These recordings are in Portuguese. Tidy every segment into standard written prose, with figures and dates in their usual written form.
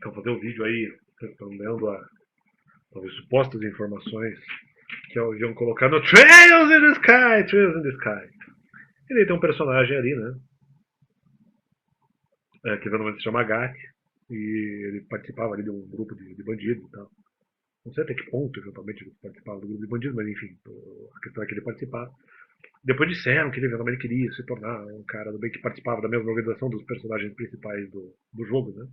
Então, fazer um vídeo aí respondendo a talvez supostas informações que iam colocar no Trails in the Sky, Trails in the Sky. E daí tem um personagem ali, né? Que eventualmente se chama Gat, e ele participava ali de um grupo de bandidos e tal. Não sei até que ponto eventualmente ele participava do grupo de bandidos, mas enfim, a questão é que ele participava. Depois disseram que ele eventualmente queria se tornar um cara do bem que participava da mesma organização dos personagens principais do jogo, né?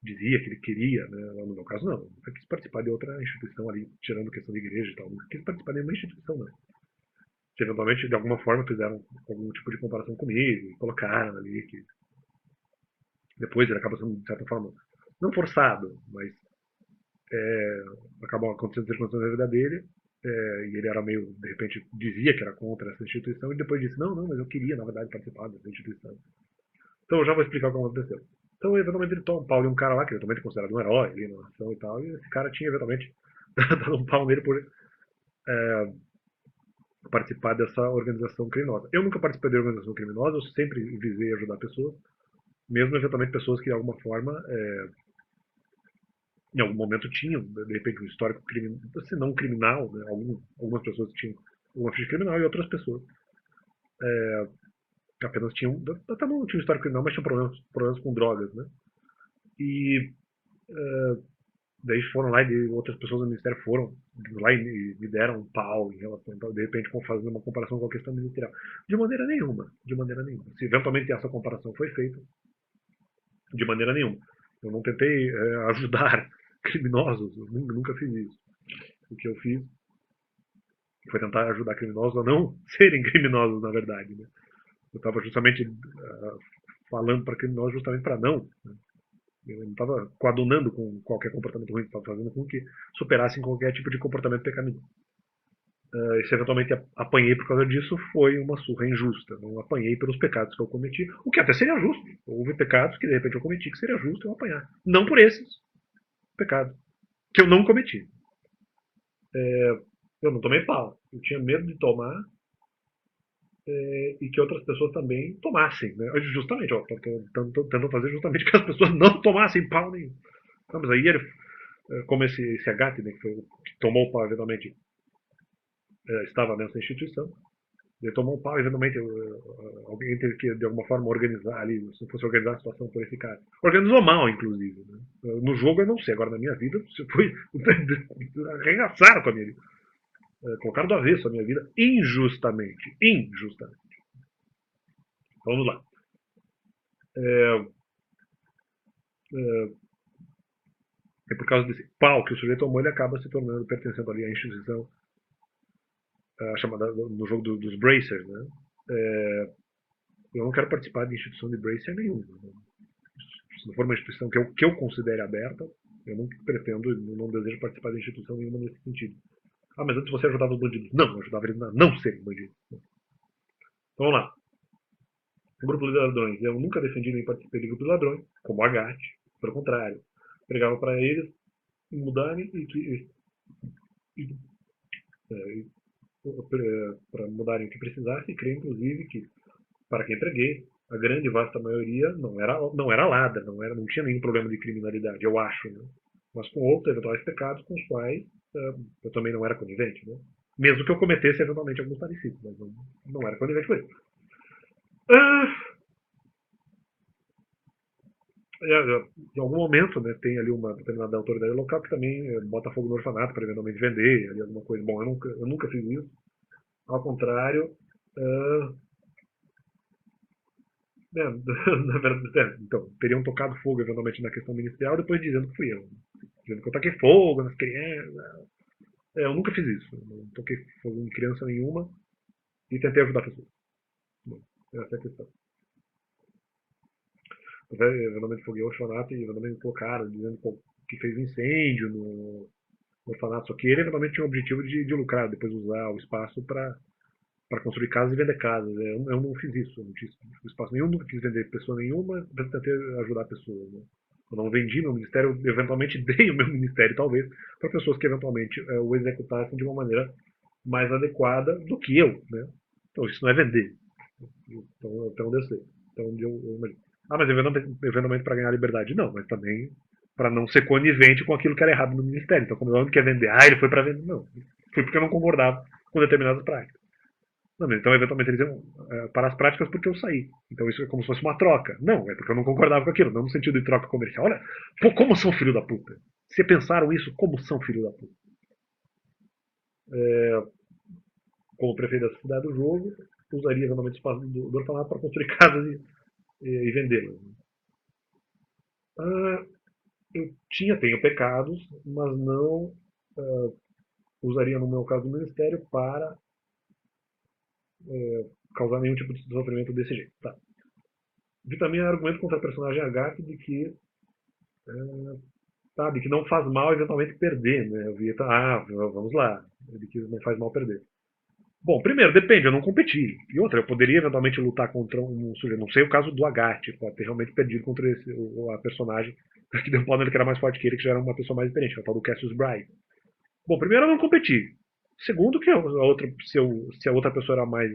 Dizia que ele queria, né? No meu caso, não. Nunca quis participar de outra instituição ali, tirando questão de igreja e tal. Nunca quis participar de nenhuma instituição, não. Que eventualmente, de alguma forma, fizeram algum tipo de comparação comigo, colocaram ali que depois ele acaba sendo, de certa forma, não forçado, mas acabam acontecendo circunstâncias na vida dele. E ele era meio, de repente, dizia que era contra essa instituição e depois disse: não, não, mas eu queria, na verdade, participar dessa instituição. Então eu já vou explicar o que aconteceu. Então, eventualmente, ele toma um pau de um cara lá, que ele também é considerado um herói ali na ação e tal, e esse cara tinha, eventualmente, dado um pau nele por participar dessa organização criminosa. Eu nunca participei de organização criminosa, eu sempre visei ajudar pessoas, mesmo eventualmente pessoas que, de alguma forma, em algum momento tinham, de repente, um histórico criminal, se não criminal, né? Algumas pessoas tinham uma ficha criminal e outras pessoas apenas tinham, até não tinham histórico criminal, mas tinham problemas com drogas, né? E daí foram lá e outras pessoas do Ministério foram lá e me deram um pau em relação, então, de repente, fazendo uma comparação com a questão ministerial. De maneira nenhuma, de maneira nenhuma. Se eventualmente essa comparação foi feita, de maneira nenhuma. Eu não tentei ajudar criminosos, eu nunca fiz isso. O que eu fiz foi tentar ajudar criminosos a não serem criminosos, na verdade. Né? Eu estava justamente falando para criminosos justamente para não. Né? Eu não estava coadunando com qualquer comportamento ruim, estava fazendo com que superassem qualquer tipo de comportamento pecaminoso. E se eventualmente apanhei por causa disso, foi uma surra injusta. Não apanhei pelos pecados que eu cometi, o que até seria justo. Houve pecados que de repente eu cometi que seria justo eu apanhar. Não por esses pecados, que eu não cometi. Eu não tomei pau. Eu tinha medo de tomar e que outras pessoas também tomassem. Né? Justamente, ó, tentando fazer justamente que as pessoas não tomassem pau nenhum. Não, mas aí ele, como esse Agate, né, que, que tomou o pau eventualmente, estava nessa instituição, ele tomou um pau, eventualmente alguém teve que, de alguma forma, organizar ali, se fosse organizar a situação por esse cara. Organizou mal, inclusive. Né? No jogo eu não sei, agora na minha vida, você foi arregaçaram com a minha vida. Colocaram do avesso a minha vida injustamente. Injustamente. Vamos lá. É, é, é por causa desse pau que o sujeito tomou, ele acaba se tornando, pertencendo ali à instituição chamada no jogo dos Bracers. Né? Eu não quero participar de instituição de Bracer nenhuma. Né? Se não for uma instituição que eu considere aberta, eu não pretendo, não desejo participar de instituição nenhuma nesse sentido. Ah, mas antes você ajudava os bandidos. Não, eu ajudava eles a não serem bandidos. Então vamos lá. O grupo de ladrões. Eu nunca defendi nem participei de grupo de ladrões, como a GAT. Pelo contrário. Pregava para eles mudarem para mudarem o que precisasse, e creio inclusive que, para quem preguei, a grande vasta maioria não era ladra, não tinha nenhum problema de criminalidade, eu acho, né? Mas com outros eventuais pecados com os quais eu também não era conivente, né? Mesmo que eu cometesse eventualmente alguns parecidos, mas não era conivente com ele. Ah, em algum momento, né, tem ali uma determinada autoridade local que também bota fogo no orfanato para eventualmente vender ali alguma coisa. Bom, eu nunca fiz isso. Ao contrário, uh, né, na verdade, então, teriam tocado fogo eventualmente na questão ministerial, depois dizendo que fui eu. Dizendo que eu toquei fogo nas crianças. Eu nunca fiz isso. Eu não toquei fogo em criança nenhuma e tentei ajudar pessoas. Bom, essa é a questão. Eventualmente foguei o orfanato e eventualmente colocaram, dizendo que fez incêndio no orfanato. Só que ele eventualmente tinha o objetivo de lucrar, depois usar o espaço para construir casas e vender casas. Eu não fiz isso, eu não tinha espaço nenhum, nunca quis vender pessoa nenhuma, tentei ajudar pessoas. Né? Eu não vendi meu ministério, eu eventualmente dei o meu ministério, talvez, para pessoas que eventualmente o executassem de uma maneira mais adequada do que eu. Né? Então isso não é vender. Então, até onde eu sei. Até onde eu imagino. Ah, mas eventualmente para ganhar liberdade. Não, mas também para não ser conivente com aquilo que era errado no ministério. Então, como ele quer vender, ele foi para vender. Não, foi porque eu não concordava com determinadas práticas. Não, então, eventualmente, eles iam para as práticas porque eu saí. Então, isso é como se fosse uma troca. Não, é porque eu não concordava com aquilo, não no sentido de troca comercial. Olha, pô, como são filho da puta. Se pensaram isso, como são filho da puta. Como prefeito da cidade do jogo, usaria eventualmente o espaço do orfanato para construir casas e vendê-las. Ah, tenho pecados, mas não usaria, no meu caso, do ministério para causar nenhum tipo de sofrimento desse jeito. Tá. Vi também argumento contra a personagem Agatha de que sabe, que não faz mal eventualmente perder, né? Eu vi, vamos lá, de que não faz mal perder. Bom, primeiro, depende, eu não competi. E outra, eu poderia eventualmente lutar contra um sujeito. Não sei o caso do Agathe, pode ter realmente perdido contra a personagem que deu um pau nele que era mais forte que ele, que já era uma pessoa mais experiente, que é o tal do Cassius Bright. Bom, primeiro eu não competi. Segundo, que se a outra pessoa era mais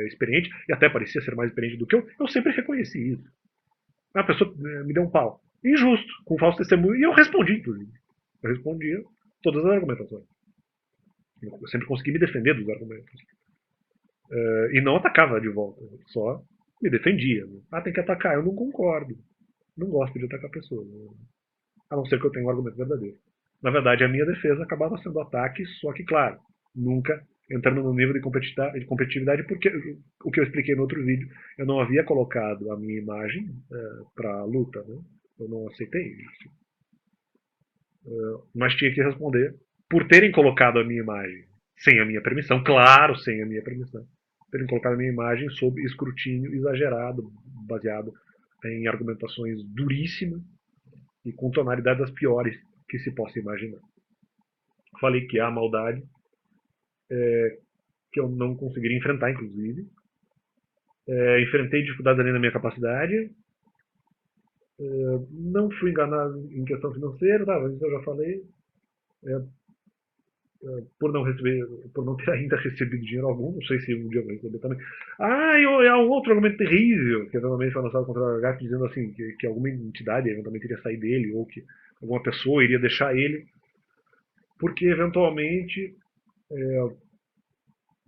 experiente, e até parecia ser mais experiente do que eu sempre reconheci isso. A pessoa me deu um pau. Injusto, com falso testemunho, e eu respondi, inclusive. Eu respondia todas as argumentações. Eu sempre consegui me defender dos argumentos. E não atacava de volta, só me defendia. Tem que atacar, eu não concordo. Não gosto de atacar pessoas, a não ser que eu tenha um argumento verdadeiro. Na verdade, a minha defesa acabava sendo ataque, só que, claro, nunca entrando no nível de competitividade, porque o que eu expliquei no outro vídeo, eu não havia colocado a minha imagem para a luta, né? Eu não aceitei isso. Mas tinha que responder por terem colocado a minha imagem sem a minha permissão, claro, sem a minha permissão, terem colocado a minha imagem sob escrutínio exagerado, baseado em argumentações duríssimas e com tonalidades das piores que se possa imaginar. Falei que há maldade, que eu não conseguiria enfrentar, inclusive. Enfrentei dificuldades além da minha capacidade. Não fui enganado em questão financeira, isso eu já falei. É, por não receber, por não ter ainda recebido dinheiro algum, não sei se um dia eu vou receber também. E há um outro argumento terrível, que eventualmente foi lançado contra o Agatha, dizendo assim, que alguma entidade eventualmente iria sair dele, ou que alguma pessoa iria deixar ele, porque eventualmente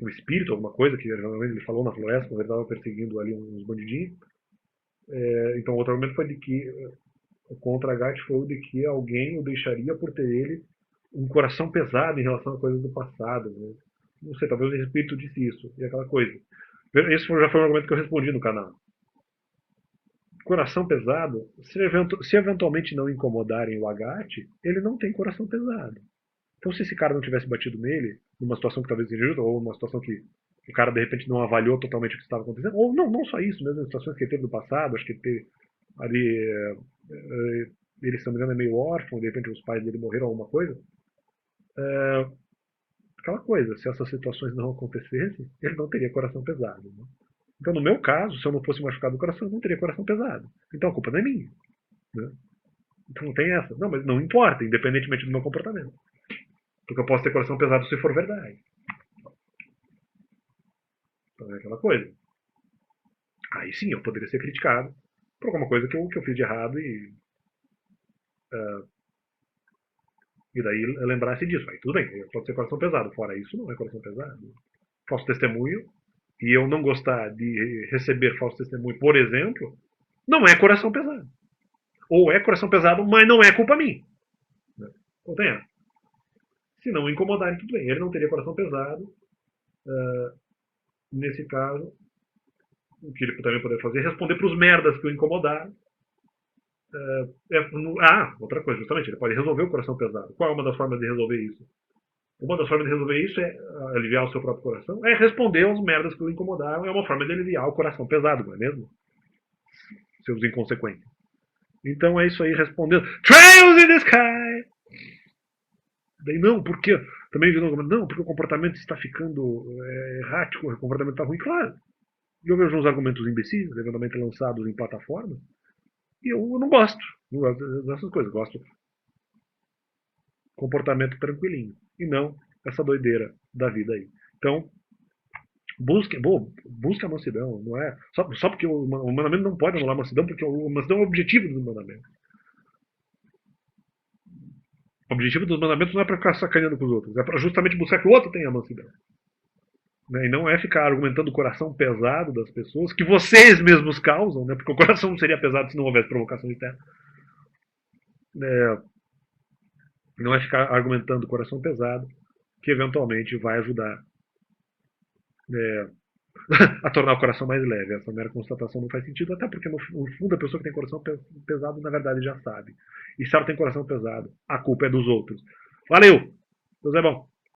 um espírito, alguma coisa, que eventualmente ele falou na floresta, quando ele estava perseguindo ali uns bandidinhos. Então outro argumento foi de que, contra a Agatha, foi o de que alguém o deixaria por ter ele um coração pesado em relação a coisas do passado. Né? Não sei, talvez o espírito disse isso, e aquela coisa. Esse já foi um argumento que eu respondi no canal. Coração pesado, se eventualmente não incomodarem o Agathe, ele não tem coração pesado. Então, se esse cara não tivesse batido nele, numa situação que talvez seja justa, ou numa situação que o cara de repente não avaliou totalmente o que estava acontecendo, ou não só isso, mesmo em situações que ele teve no passado, acho que ele teve ali. Ele, se não me engano, é meio órfão, de repente os pais dele morreram, alguma coisa. Aquela coisa, se essas situações não acontecessem, ele não teria coração pesado. Né? Então, no meu caso, se eu não fosse machucado do coração, eu não teria coração pesado. Então a culpa não é minha. Né? Então não tem essa. Não, mas não importa, independentemente do meu comportamento. Porque eu posso ter coração pesado se for verdade. Então é aquela coisa. Aí sim, eu poderia ser criticado por alguma coisa que eu fiz de errado e daí lembrasse disso. Aí tudo bem, pode ser coração pesado. Fora isso, não é coração pesado. Falso testemunho, e eu não gostar de receber falso testemunho, por exemplo, não é coração pesado. Ou é coração pesado, mas não é culpa minha. Né? Então tem essa. Se não incomodarem, tudo bem. Ele não teria coração pesado. Nesse caso, o que ele também poderia fazer é responder para os merdas que o incomodaram. Outra coisa, justamente, ele pode resolver o coração pesado. Qual é uma das formas de resolver isso? Uma das formas de resolver isso é aliviar o seu próprio coração, é responder aos merdas que o incomodaram. É uma forma de aliviar o coração pesado, não é mesmo? Seus inconsequentes. Então é isso aí, respondendo. Trails in the Sky! Daí não, porque também viu não, porque o comportamento está ficando errático, o comportamento está ruim, claro. E eu vejo uns argumentos imbecis, eventualmente lançados em plataformas, e eu não gosto dessas coisas, gosto de comportamento tranquilinho, e não essa doideira da vida aí. Então, Busque a mansidão, não é? Só porque o mandamento não pode anular a mansidão, porque o mansidão é o objetivo do mandamento. O objetivo dos mandamentos não é para ficar sacaneando com os outros, é para justamente buscar que o outro tenha mansidão. Né? E não é ficar argumentando o coração pesado das pessoas, que vocês mesmos causam, né? Porque o coração não seria pesado se não houvesse provocação externa. É, não é ficar argumentando o coração pesado, que eventualmente vai ajudar é, a tornar o coração mais leve. Essa mera constatação não faz sentido, até porque no fundo a pessoa que tem coração pesado, na verdade, já sabe. E se ela tem coração pesado, a culpa é dos outros. Valeu! Deus é bom.